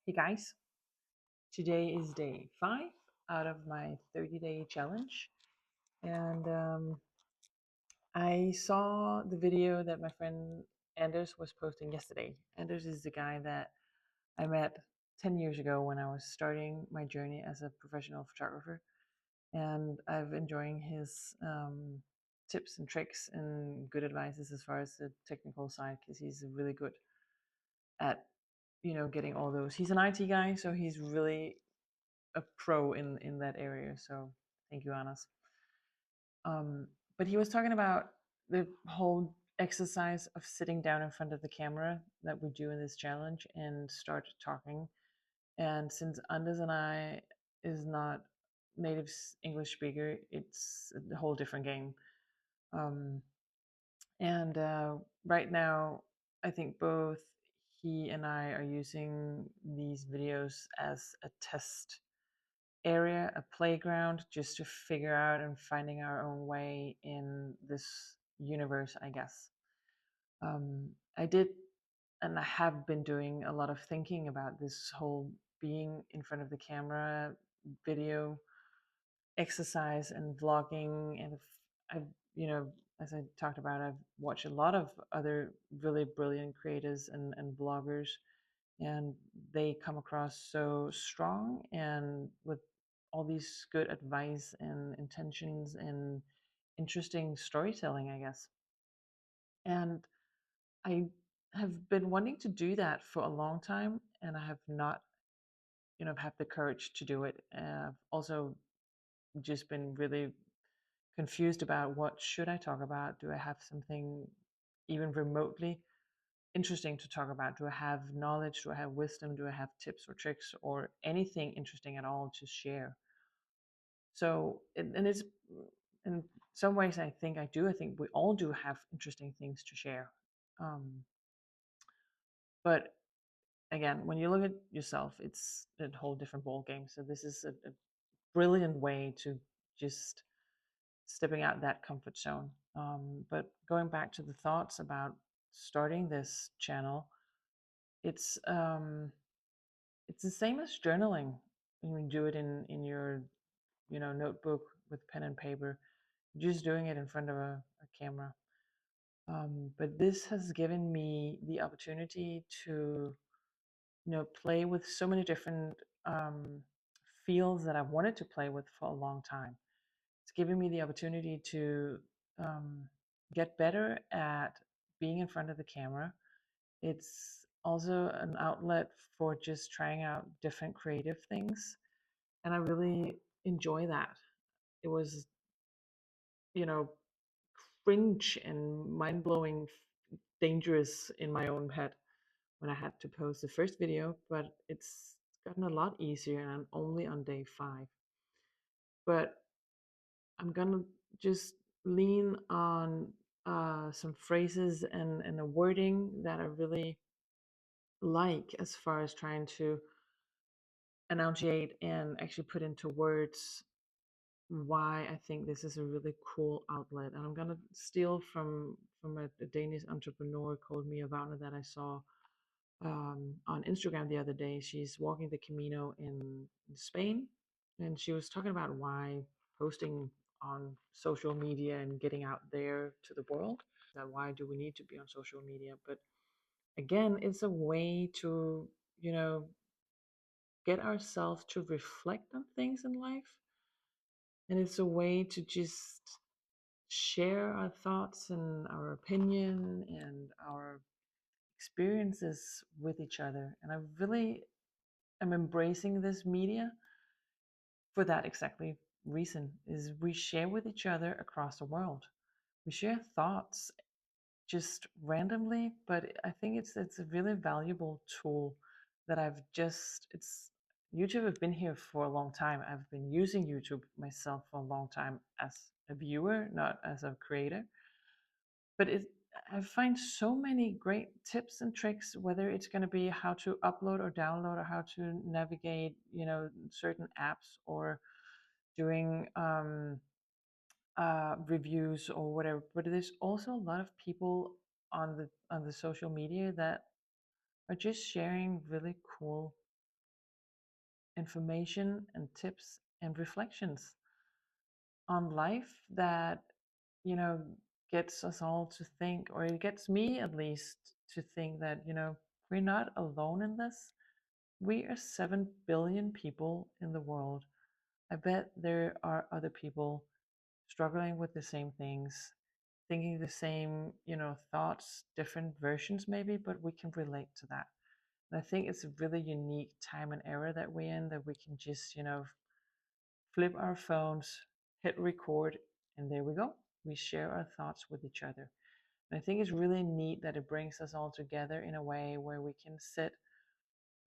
Hey guys, today is day 5 out of my 30-day challenge. And I saw the video that my friend Anders was posting yesterday. Anders is the guy that I met 10 years ago when I was starting my journey as a professional photographer. And I've enjoying his tips and tricks and good advices as far as the technical side because he's really good at getting all those. He's an IT guy, so he's really a pro in that area. So thank you, Anas. Um, but he was talking about the whole exercise of sitting down in front of the camera that we do in this challenge and start talking. And since Anders and I is not native English speaker, it's a whole different game. Um, and right now, I think both he and I are using these videos as a test area, a playground, just to figure out and finding our own way in this universe, I guess. I did, and I have been doing a lot of thinking about this whole being in front of the camera, video exercise, and vlogging. And I've, as I talked about, I've watched a lot of other really brilliant creators and bloggers, and they come across so strong and with all these good advice and intentions and interesting storytelling, I guess. And I have been wanting to do that for a long time, and I have not, had the courage to do it. I've also just been really confused about what should I talk about. Do I have something even remotely interesting to talk about? Do I have knowledge? Do I have wisdom? Do I have tips or tricks or anything interesting at all to share? So, and it's in some ways, I think I do. I think we all do have interesting things to share. Um, but again, when you look at yourself, it's a whole different ball game. So this is a brilliant way to just stepping out that comfort zone. But going back to the thoughts about starting this channel, it's um, it's the same as journaling. When you do it in your notebook with pen and paper, just doing it in front of a camera. But this has given me the opportunity to play with so many different fields that I've wanted to play with for a long time. It's given me the opportunity to um, get better at being in front of the camera. It's also an outlet for just trying out different creative things. And I really enjoy that. It was, you know, cringe and mind blowing, dangerous in my own head when I had to post the first video, but it's gotten a lot easier and I'm only on day 5. But I'm gonna just lean on some phrases and a wording that I really like as far as trying to enunciate and actually put into words why I think this is a really cool outlet. And I'm gonna steal from a Danish entrepreneur called Mia Wagner that I saw on Instagram the other day. She's walking the Camino in Spain, and she was talking about why posting on social media and getting out there to the world. That why do we need to be on social media? But again, it's a way to get ourselves to reflect on things in life, and it's a way to just share our thoughts and our opinion and our experiences with each other. And I really am embracing this media for that exactly reason is we share with each other across the world. We share thoughts just randomly, but I think it's a really valuable tool that it's YouTube have been here for a long time. I've been using YouTube myself for a long time as a viewer, not as a creator. But I find so many great tips and tricks, whether it's going to be how to upload or download or how to navigate, certain apps or doing reviews or whatever. But there's also a lot of people on the social media that are just sharing really cool information and tips and reflections on life that, you know, gets us all to think, or it gets me at least to think that, we're not alone in this. We are 7 billion people in the world. I bet there are other people struggling with the same things, thinking the same, thoughts, different versions maybe, but we can relate to that. And I think it's a really unique time and era that we're in, that we can just, flip our phones, hit record, and there we go. We share our thoughts with each other. And I think it's really neat that it brings us all together in a way where we can sit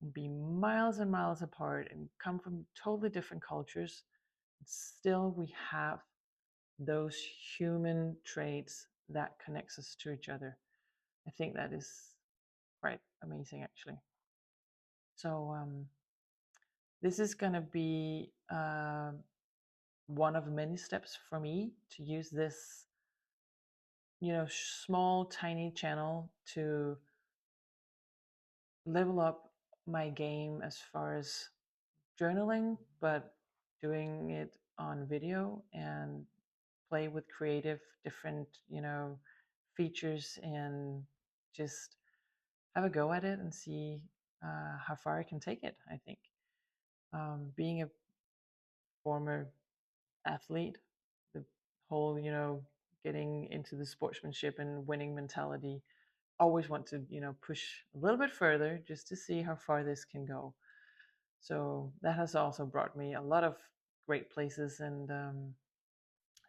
and be miles and miles apart and come from totally different cultures. Still, we have those human traits that connects us to each other. I think that is quite amazing, actually. So this is going to be one of many steps for me to use this, small, tiny channel to level up my game as far as journaling, but doing it on video and play with creative, different, features, and just have a go at it and see how far I can take it. I think being a former athlete, the whole, getting into the sportsmanship and winning mentality, always want to, push a little bit further just to see how far this can go. So that has also brought me a lot of great places, and I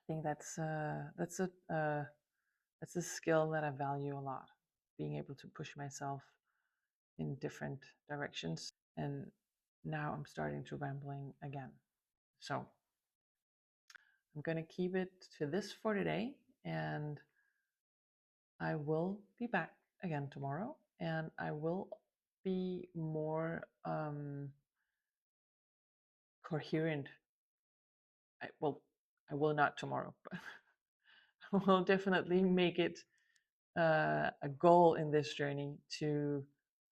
think that's a skill that I value a lot, being able to push myself in different directions. And now I'm starting to rambling again. So I'm going to keep it to this for today, and I will be back again tomorrow, and I will be more coherent. I will not tomorrow, but I will definitely make it a goal in this journey to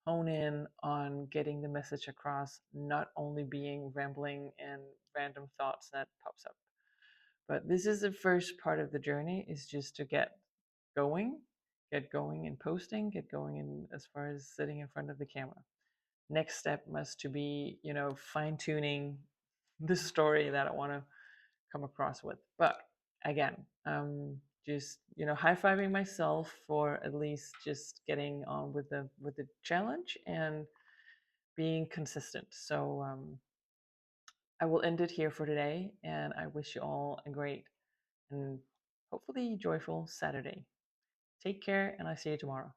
hone in on getting the message across, not only being rambling and random thoughts that pops up. But this is the first part of the journey, is just to going, get going in posting, get going in as far as sitting in front of the camera. Next step must to be, fine tuning the story that I want to come across with. But again, just, high-fiving myself for at least just getting on with the challenge and being consistent. So I will end it here for today, and I wish you all a great and hopefully joyful Saturday. Take care, and I'll see you tomorrow.